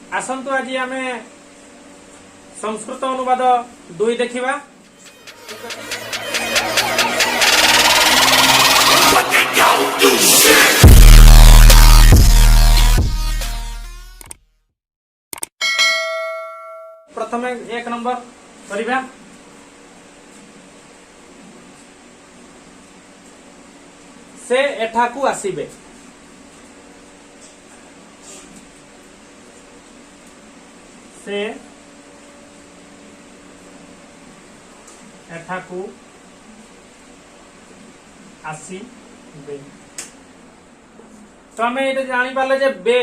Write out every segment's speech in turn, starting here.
आसंतु आज आम संस्कृत अनुवाद 2 देखिबा। प्रथम 1 नंबर करिबा। से एठाकू आसीबे। से एठाकू आसीबे। तो आम ये जानी पाले जे बे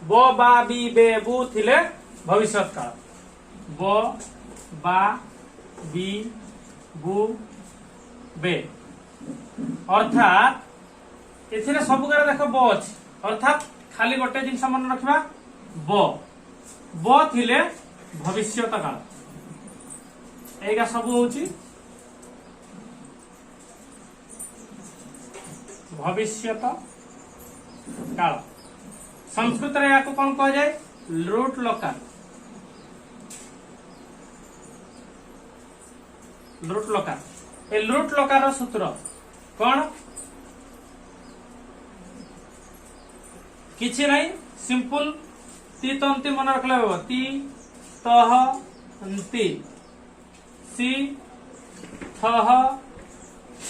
ब बा बी बे बु थिले भविष्यत काल। ब बा बी बु बे अर्थात एथिरे सब गारे देख ब अछि, अर्थात खाली गोटे जिनस मन रखिबा ब थिले भविष्यत काल। एगा सब होची भविष्यत काल। संस्कृत रे याको कोन कह जाय? लूट लकार। लूट लकार। ए लूट लकार सूत्र कौन? किछि नहीं, सिंपल ती तंती मन रखले हो। ती तह ती सी थह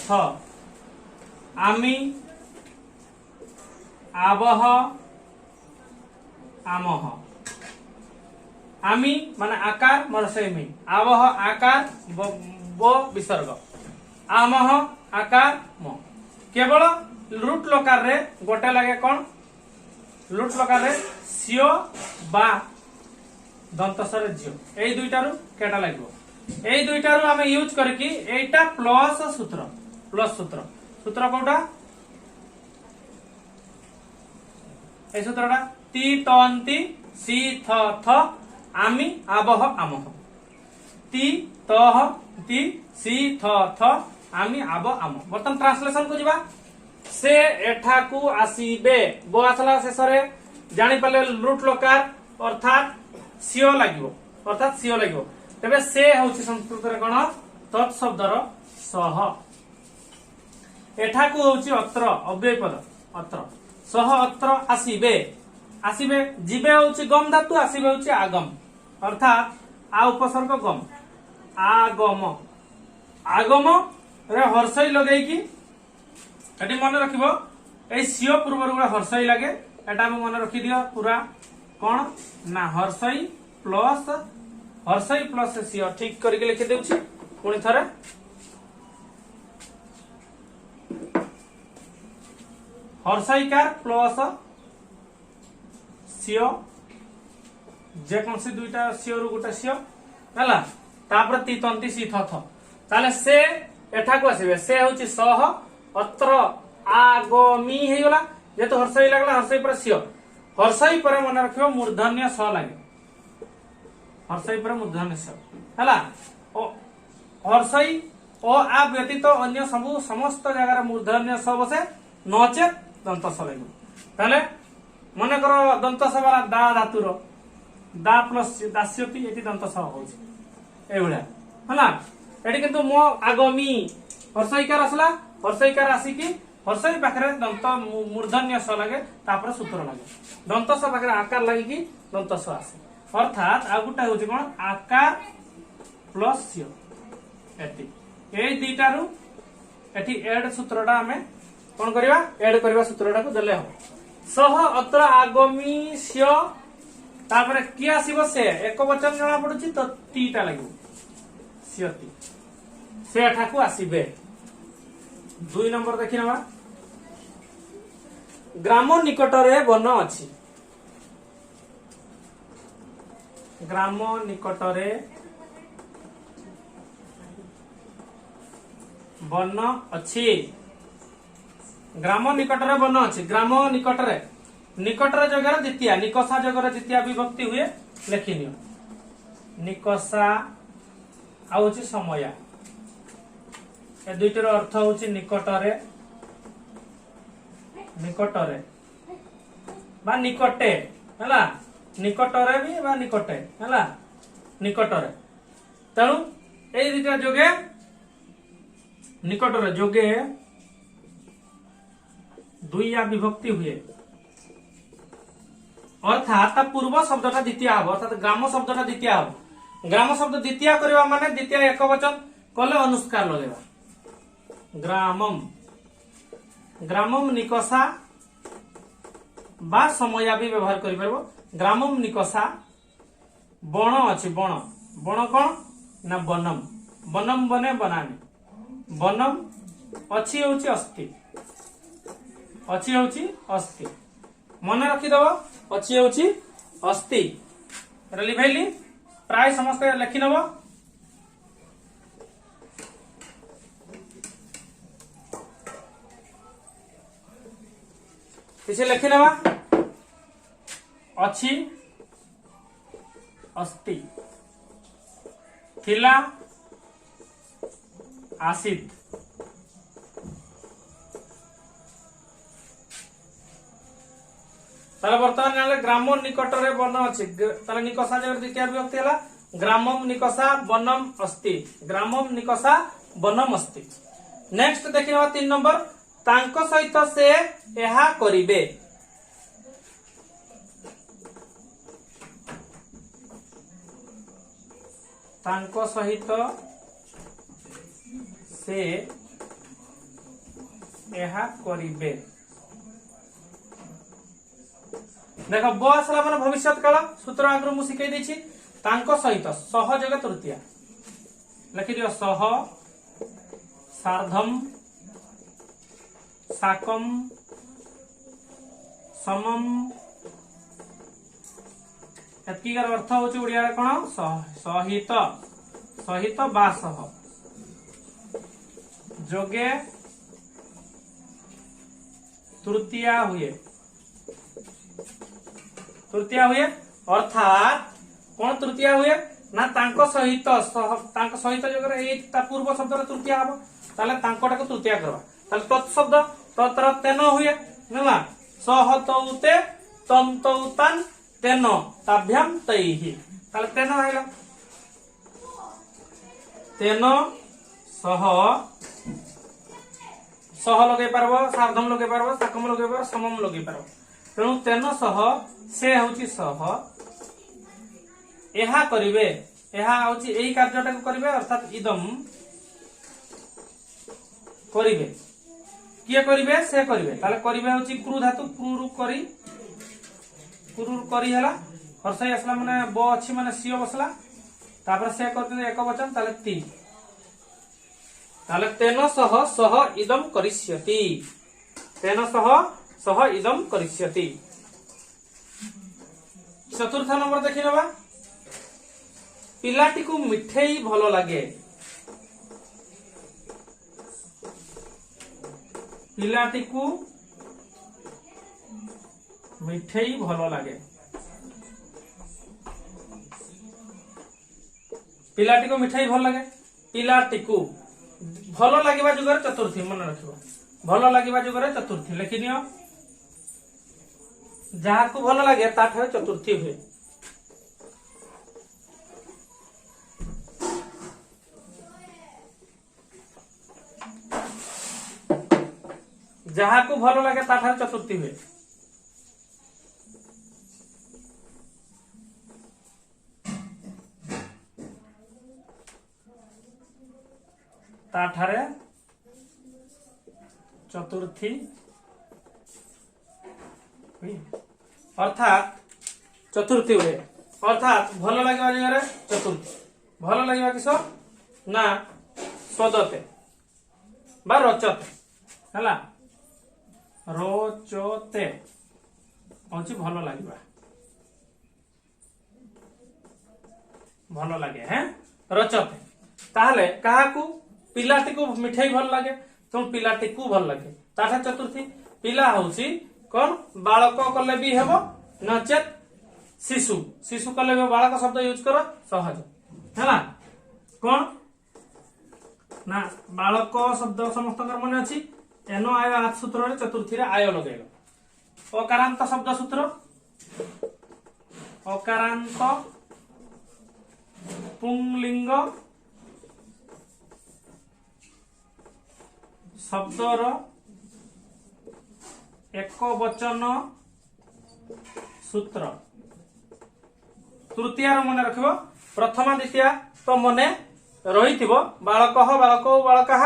थ आमी आवह आमह। आमी माने आकार मरसेमी, आवह आकार ब विसर्ग, आमह आकार म। केवल लूट लकार रे गोटे लगे कौन? लूट लकार रे सियो बा दंतसरे जियो। एई दुईटारू केटा लागो? एई दुईटारू आमे यूज करके एटा प्लस सूत्र। प्लस सूत्र सूत्र कोटा? ए सूत्रटा ती तंती सी थ थ आमी आवह आमह। ती तह ती सी थ थ आमी आब आम। बर्तमान ट्रांसलेशन को जिबा। से एठाकू आसीबे बो आसला शेषरे जानि पाले लूट लकार अर्थात सियो लागिवो, अर्थात सियो लागिवो। तबे से होछि संस्कृत रे कोन? तत् शब्दर सह। एठाकू होछि अत्र अव्यय पद अत्र। सह अत्र आसीबे। आसीबे जिबे होछि गम धातु, आसीबे होछि आगम, अर्थात आ उपसर्ग गम आगम। आगम रे हर्षई लगेई की एटी मन रखिबो। ए सियो पूर्व रे हर्षई लागे। एटा हम मन रखि दियो पूरा कोन ना हर्षई प्लस सियो ठीक करके लिखि देउछि। पुणी थरे हर्षईकार प्लस सियो, जे कौन से दुईटा सियो रु गोटा सियो हला। तापर ती तंती सी थ थ ताले से एठाकू आसीबे। से होछि सह अत्र आगमी हे गला। जे तो हर्षई लागला, हर्षई पर सियो। हर्षई पर मन रखियो मूर्धन्य स लागे। हर्षई पर मूर्धन्य स हला। ओ हर्षई ओ आ व्यतीत अन्य सब समस्त जगह मूर्धन्य स बसे, नचेत दंत स लागो। ताले मन कर दंत स वाला दा धातुर दा प्लस दास्यति एति दंत स होछि एवढा हला। एटी किंतु मो आगमी हर्षईकार आसला। हर्षईकार आसी की हर्षई पाखरे दंत मूर्धन्य स लागे, तापर सूत्र लागे। दंत स पाखरे आकार लागी की दंत स आसे। अर्थात आ गुटा होछि कोन? आकार प्लस सियो। एति ए दुईटारू एठी एड सूत्रटा हमें कोन करबा? एड करबा सूत्रटा को देले हो। सह अत्र आगमी सियो, तापर की आसीबो? से एक वचन जणा पडुछि तो तीटा लागो सियति। से एठाकू आसीबे। 2 नंबर देखि नबा। ग्राम निकटरे वन अछि। ग्राम निकटरे वन अछि। ग्राम निकटरे वन अछि। ग्राम निकटरे, निकटरे जगह द्वितीय, निकषा जगह द्वितीय विभक्ति हुए लेखिनियो। निकषा आ समय। ए दुईटर अर्थ होछि निकटरे, निकटरे बा निकटे हला निकटरे भी बा निकटे है निकटरे तेणु ये दुटा जोगे निकटरे जोगे दुई या विभक्ति हुए अर्थात पूर्व शब्दटा द्वितीय हम अर्थात ग्राम शब्दटा द्वितीय हम ग्राम शब्द द्वितीय करवा माने द्वितीय एक वचन कले अनुस्कार लगेगा ग्रामम ग्रामम निकषा बा समय भी व्यवहार करि परबो ग्रामम निकषा बण अछि बण बण कोन ना बनम बनम बने बनाने बनम अछि होछि अस्ति मन रखी दबो अछि होछि अस्ति लिभाइली प्राय समस्त लिखि नब किसी लिखि नबा अछि अस्ति थिला आसीत ताले वर्तमान ग्राम निकटरे वन अछि ताले निकषा जगह द्वितीय विभक्ति हला ग्रामम निकषा वनम अस्ति ग्रामम निकषा वनम अस्ति नेक्स्ट देखिबा 3 नंबर तांको सहित से एहा करिवे तांको सहित से एहा करिवे देख ब आसला माने भविष्यत काल सूत्र आगु मु शिखै दैछि तांको सहित सह जगह तृतीया लिखि दियो सह सार्धम साकम समम एतकीर अर्थ होछि ओडिया रे कोन सहित सहित बा सह जोगे तृतीया हुए अर्थात कौन तृतीया हुए ना तांको सहित जगह एटा पूर्व शब्द तृतीया हम ताले तांकोटा को तृतीया करबा ताले तत्शब्द तत्र तेन हुए नला सह तौते तम तौतान तेन ताभ्याम तैहि ताले तेन आइला तेन सह सह लगे पारबो सार्धम लगे पारबो साकम लगे पारबो समम लगे पारबो तेणु तेन सह से होची सह एहा करिवे एहा होची एई कार्यटा को करिवे अर्थात इदम करिवे किए करिवे से करिवे ताले करिवे होची क्रू धातु क्रू करी हला हर्षय असला माने ब अछि माने सियो बसला तापर से करते एक वचन ताले ती ताले तेन सह इदम करिष्यति तेन सह इदम करिष्यति चतुर्थ नंबर देखि नबा पिलाटी को मिठेई भलो लागे पिलाटी को मिठेई भलो लागे पिलाटी को मिठाई भल लगे पिलाटी को भल लगे जुगर चतुर्थी मन रखिबो भल लगे जुगर चतुर्थी लिखि नियो जहा को भल लगे ताठे चतुर्थी हुए जहा को भल लगे ताठे चतुर्थी हुए ताठारे चतुर्थी अर्थात चतुर्थी हुए अर्थात भल लगे जगह चतुर्थी भल लगे किस ना स्वदते बा रचते है रोचते हूँ भल लगे भल लगे हैं रचते ताहले कहा को पिलाटी को मिठाई भल लगे तुम पिलाटी को भल लगे ताठा चतुर्थी पिला होची कौन बालक कले भी हेबो नचेत शिशु शिशु कले भी बालक शब्द यूज करो सहज है कौन ना बालक शब्द समस्त मन अच्छी एनो आय आठ सूत्र चतुर्थी रे आय लगेगा अकारांत शब्द सूत्र अकारांत पुंलिंग शब्दर एक वचन सूत्र। तृतीय मन रख प्रथमा द्वितीय तो मन रही बालक बालक बालका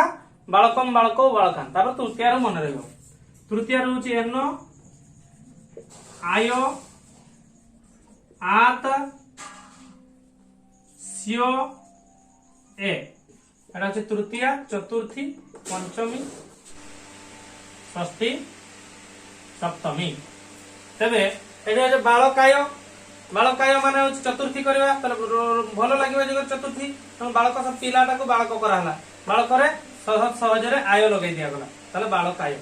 बालकम बालक बालकान तृतीय मन रही तृतीय हूँ एन आय आत स्यो ए एटा तृतीय चतुर्थी पंचमी षष्ठी सप्तमी। तेबे ये बालकाय बालकाय माने चतुर्थी करवा भल लगे चतुर्थी बालक सब पिलाटा को बालक कराला बालक सहज सहज आय लगे दिगला बालकाय।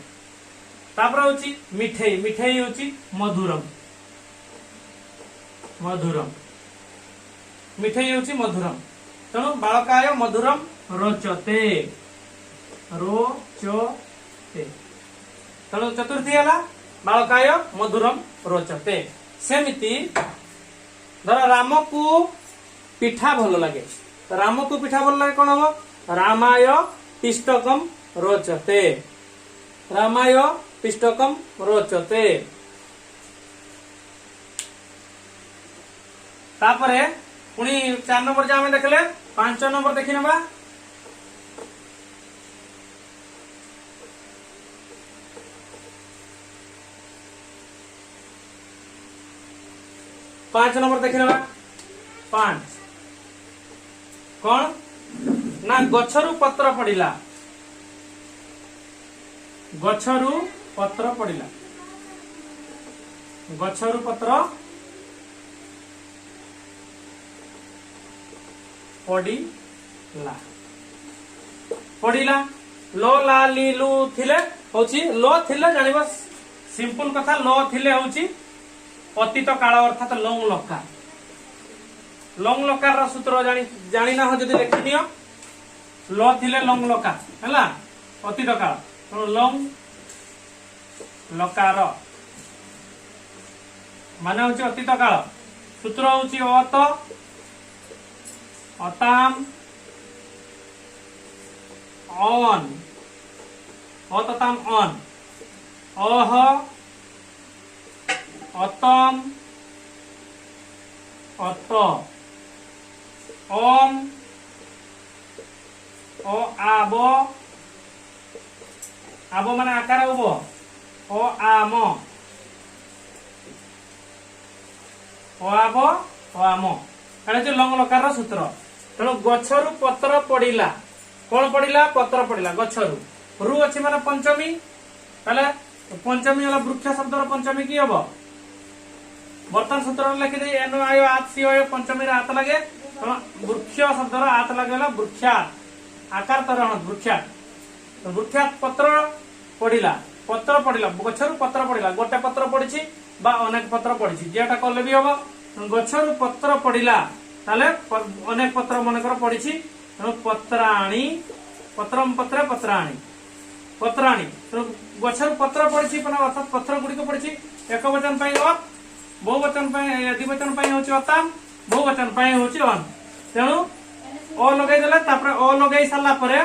तापर हूँ मिठेई मिठेई हूँ मधुरम मधुरम मिठेई हूँ मधुरम तेणु बालकाय मधुरम रोचते रोचते तेणु चतुर्थी है बालकाय मधुरम रोचते। सेमिति धर राम को पिठा भल लगे राम को पिठा भल लगे कौन हम रामाय पिष्टकम रोचते रामाय पिष्टकम रोचते। तापरे पुणी 4 नंबर जहाँ देखले 5 नंबर देखी ना 5 नंबर देखी ना 5 कौन ना गछरु पत्र पड़िला गछरु पत्र पड़िला गछरु पत्र पड़िला पड़िला लो ला ली लू थिले होची लो थिले जानिबा सिंपल कथा लो थिले होची अतीत काल अर्थात लंग लकार सूत्र जानी ना हो जदि लिखि नियो ल थिले लंग लकार हैला अतीत काल लंग लकार माने होची अतीत काल सूत्र होची अत अताम अन अतताम अन अह अतम अत ओम ओ आब आब माने आकार उब ओ आम ओ आब ओ आम एटा लंग लकार सूत्र तेणु गछरु पत्र पड़िला कौन पड़िला पत्र पड़िला गछरु रु अच्छी माने पंचमी ताले पंचमी होला वृक्ष शब्दर पंचमी की हबो बर्तन सूत्र लिखि दे एन आय आत सी आय पंचमी रे हाथ लगे वृक्ष शब्दर हाथ लगे वृक्षात आकार तरह वृक्षात वृक्षात पत्र पड़िला गछरु पत्र पड़िला गोटे पत्र पड़िछि बा अनेक पत्र पड़िछि जेटा कले भी हबो गछरु पत्र पड़िला ताले अनेक पत्र मनकर पड़िछि पत्राणी पत्रम पत्र पत्राणी पत्राणी गछरु पत्र पड़िछि अर्थात पत्र गुडी को पड़िछि एक वचन पई अत बहुवचन पई द्विवचन पई होछि अताम बहुवचन पई होछि अन तेणु अ लगाई देला तापर अ लगाई साला परे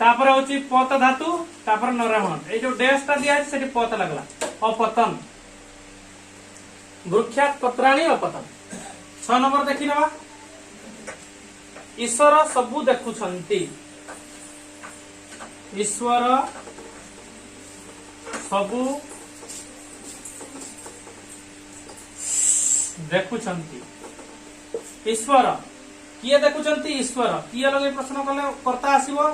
तापर होछि पत धातु तापर नरहन ए जो डेसटा दिया है सेठी पत लागला अपतन वृक्षात पत्राणी अपतन। 6 नंबर देखि नबा ईश्वर सबु देखुछंती ईश्वर सबु देखुछंती ईश्वर किए देखुछंती ईश्वर किए लगे प्रश्न कले कर्ता आसीबो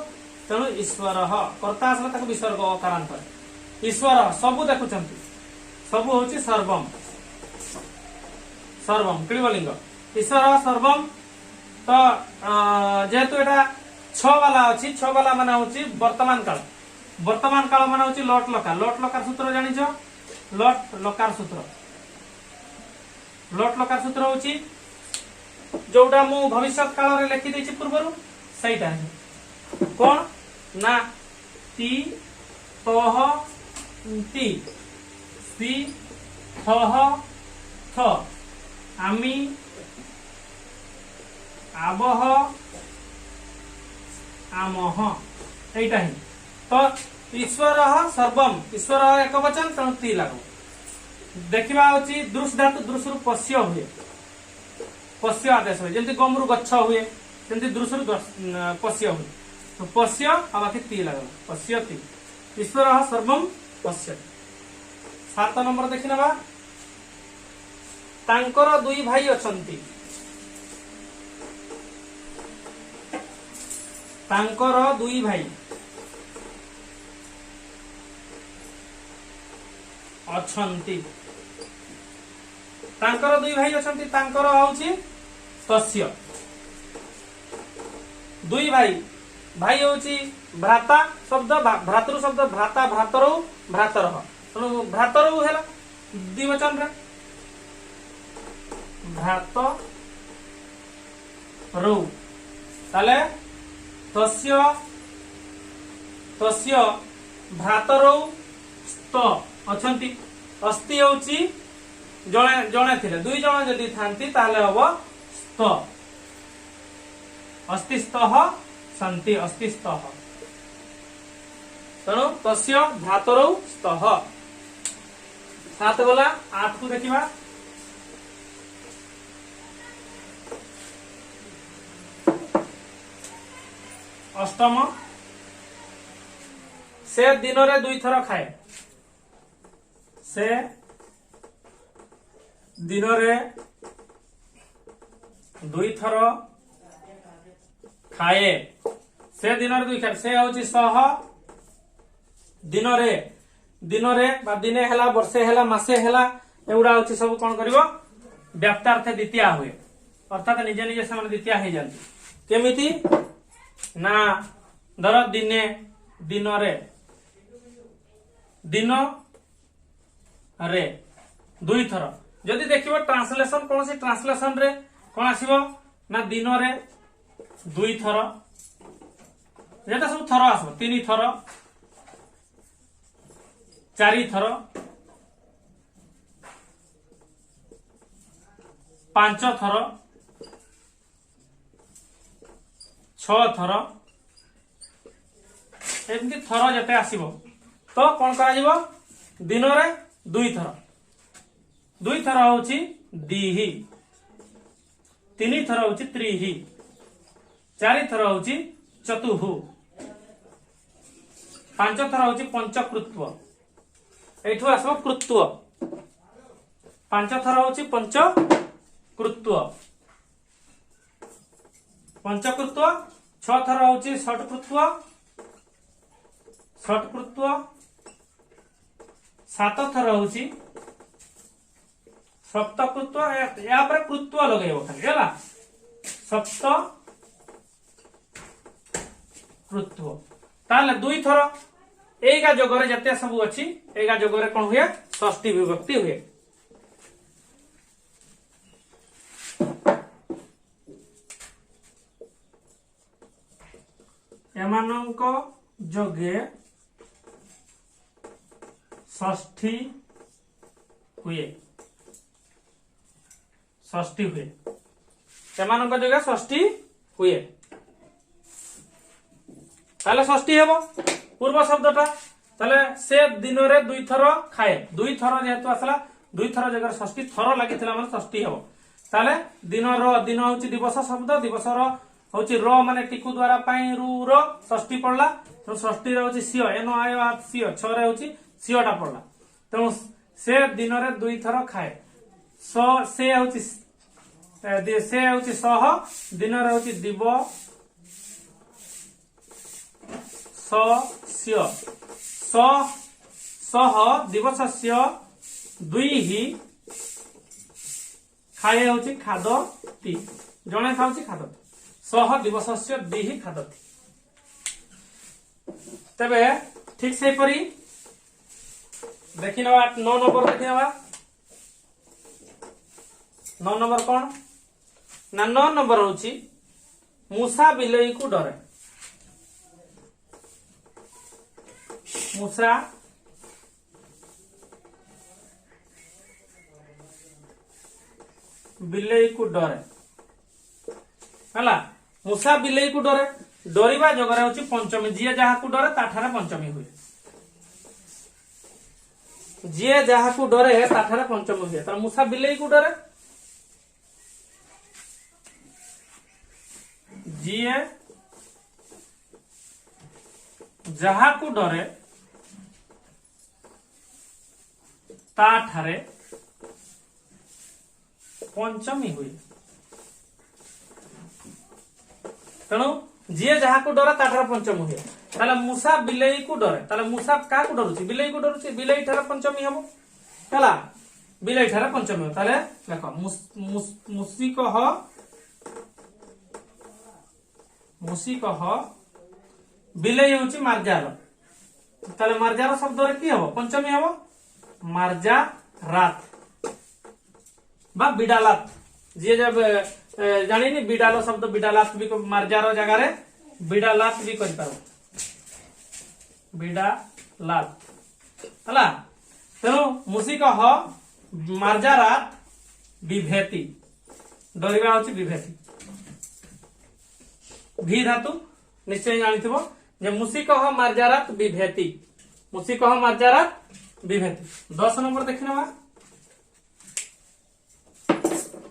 तेणु ईश्वर कर्ता आसला ताको विसर्ग अकारांत ईश्वर सबु देखुछंती सबु होची सर्वम सर्वम क्लिबलिंग ईश्वर सर्वम तो जेहेतु एटा 6 वाला अछि 6 वाला माने होची वर्तमान काल माने होची लट लकार सूत्र जानिछो लट लकार सूत्र होची जोटा मु भविष्यत काल रे लिखि दैछि पूर्वरु सहीटा कोन ना ती तोह ती सी थह थ आमी आबह आमह एटा ही तो ईश्वर सर्वम ईश्वर एक वचन तेणु ती लागू देखा हूँ दृश धातु दृश्य पश्य हुए पश्य आदेश हुए जमी गम रु गच्छ हुए जमी दृश्य पश्य हुए तो पश्य आ बाकी ती लागू पश्यति ईश्वर सर्वम पश्यति 7 नंबर देखि नबा तांकर दुई भाई अछंती तांकर दुई भाई अछंती तांकर दुई भाई अछंती तांकर होउची तस्य दुई भाई भाई होउची भ्राता शब्द भ्रातृ शब्द भ्राता भ्रातरौ भ्रातरः तेणु भ्रातरौ हैला द्विवचन रे भ्रात रौ ताले तस्य तस्य भ्रातरौ स्त अछंती अस्ति होउची जणे जणे थिले दुई जण जदी थांती ताले हबो स्त अस्ति स्तः सन्ति अस्ति स्तः तेणु तस्य भ्रातरौ स्तः 7 गला 8 को देखिबा अष्टम से दिन रे दुई थर खाए से दिन रे दुई थर खाए से दिन रे दुई खाए से होची सह दिन रे बा दिने हैला वर्षे हैला मासे हैला एउडा होची सब कोन करिवो व्याप्तार्थ द्वितीय हुए अर्थात निजे निजे समान द्वितीय हे जानती केमिति ना धर दिने दिन रे दिन रे दुई थर जदि देखिबो ट्रांसलेशन कौन सी ट्रांसलेशन रे कौन आसीबो ना दिन रे दुई थर जेटा सब थर आसबो 3 थर 4 थर 5 थर 6 थर एमती थर जेते आसीबो तो कौन करा जीवो दिन रे दुई थर होची दिहि 3 थर होची त्रिहि 4 थर होची चतुहु 5 थर होची पंचकृत्व एठु आसबो कृत्व 5 थर होची पंचकृत्व 6 थर होची षटकृत्व 7 थर होची सप्तकृत्व या पर कृत्व लगेबो खाली हैला सप्त कृत्व ताले दुई थर एगा जगरे जते सब अछि एगा जगरे कोन हुए षष्ठी विभक्ति हुए एमानंक जगे षष्ठी हुए एमानंक जगे षष्ठी हुए ताले षष्ठी हेबो पूर्व शब्दटा ताले से दिन रे दुई थर खाए दुई थर जेहेतु आसला दुई थर जगह षष्ठी थर लागिथिला माने षष्ठी हेबो ताले दिन होची दिवस शब्द दिवस होची र माने टिकु द्वारा पाई रु र षष्ठी पड़ला तो षष्ठी रे होची सिय एनो आयो आ सिय 6 रे होची सियटा पड़ला तो से दिन रे दुई थर खाए से होची सह दिन रे होची दिव स्य सह दिवसस्य दुई खाए होची खादति जणे खाउची खादति सह दिवसस्य दुई खादति तबे ठीक से परी देखि नबा 9 नंबर देखि नबा 9 नंबर कौन ना 9 नंबर होची मूसा बिलई को डरे मूसा बिलेई को डरे हला मूषा बिलेई को डरे डरिबा जगरे होची पंचमी जी जहा को डरे ताठारे पंचमी हुए जी जहा को डरे ताठारे पंचमी हुए तर मूषा बिलेई को डरे जी जहा को डरे ताठारे पंचमी हुए तेणु जी जहा को डरे ताठारे पंचमी हुए ताले मूषा बिलेई को डरे ताले मूषा का को डरुची बिलेई को डरुची बिलेई ठारे पंचमी हबो हला बिलेई ठारे पंचमी हो ताले देखो मुसी कह बिलेई होची मार्जार ताले मार्जार शब्द रे की हबो पंचमी हबो मार्जा रात बा बिडालात जी जब जानिनी बिडालो शब्द बिडालात भी मार्जार जगह रे बिडालात भी कर पारो बिडालात हला तेणु मुसी कह मार्जा रात विभेति डरिबा होची विभेति भी धातु निश्चय जानिथिबो जे मुसी कह मार्जा रात विभेति मुसी कह मार्जा रात विभेति 10 नंबर देखिनवा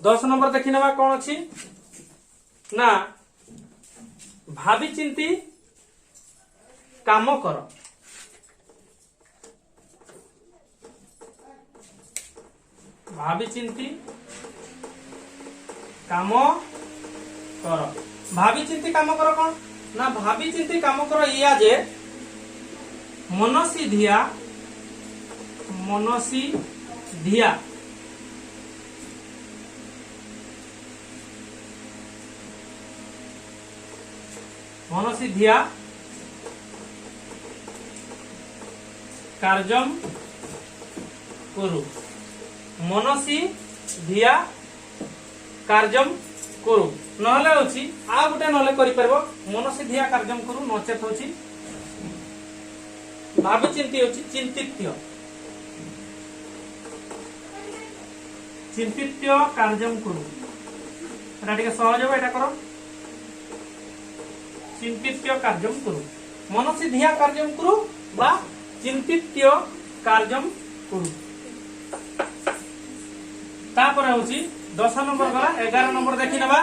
10 नंबर देखिनवा कौन अछि ना भाभी चिंती काम कर भाभी चिंती काम कर भाभी चिंती काम कर कौन ना भाभी चिंती काम कर या जे मनसी धिया मनसी धिया कार्यम कुरु मनसी धिया कार्यम कुरु नहले होची आ गुटे नहले करि परबो मनसी धिया कार्यम कुरु नचेत होची भाभी चिंती होची चिंतित्य कार्यम कुरु एटा टिके सहज हो एटा करो चिंतित्य कार्यम कुरु मनसी धिया कार्यम कुरु बा चिंतित्य कार्यम कुरु तापर होची 10 नंबर गला 11 नंबर देखि नबा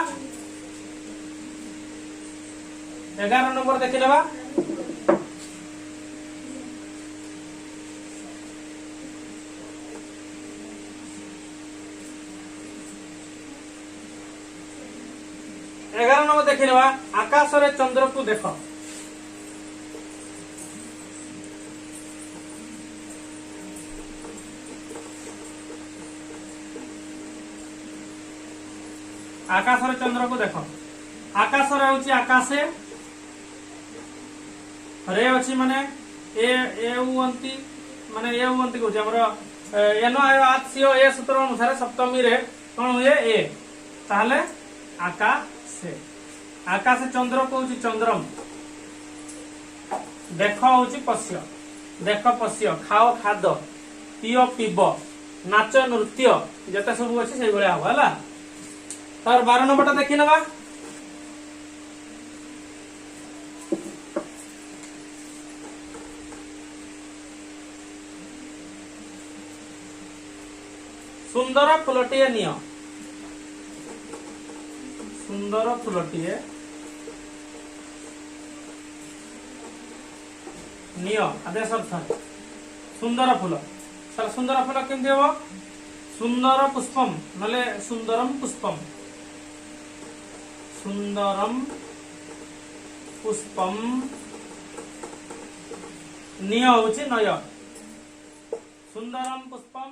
11 नंबर देखि नबा नंबर देखि नबा आकाश रे चंद्र को देखो आकाश रे चंद्र को देखो आकाश रे होची आकाशे रे अछि माने ए उंती माने ए उंती को हमर एनो आयो आत्सियो ए सूत्र अनुसार सप्तमी रे कोन हुए ए ताले आकाश चंद्र को होची चंद्रम देखो होची पश्य देख पश्य खाओ खाद पियो पीब नाच नृत्य जते सब अछि सेई भले हबो हला तार 12 नंबरटा देखि नबा सुंदर फुलटिए नियो सुंदर फुलटिए नियो आदेश अर्थ सुंदर फूल सर सुंदर फूल केमति हो सुंदर पुष्पम नले सुंदरम पुष्पम सुंदरम पुष्पम नियो होची नय सुंदरम पुष्पम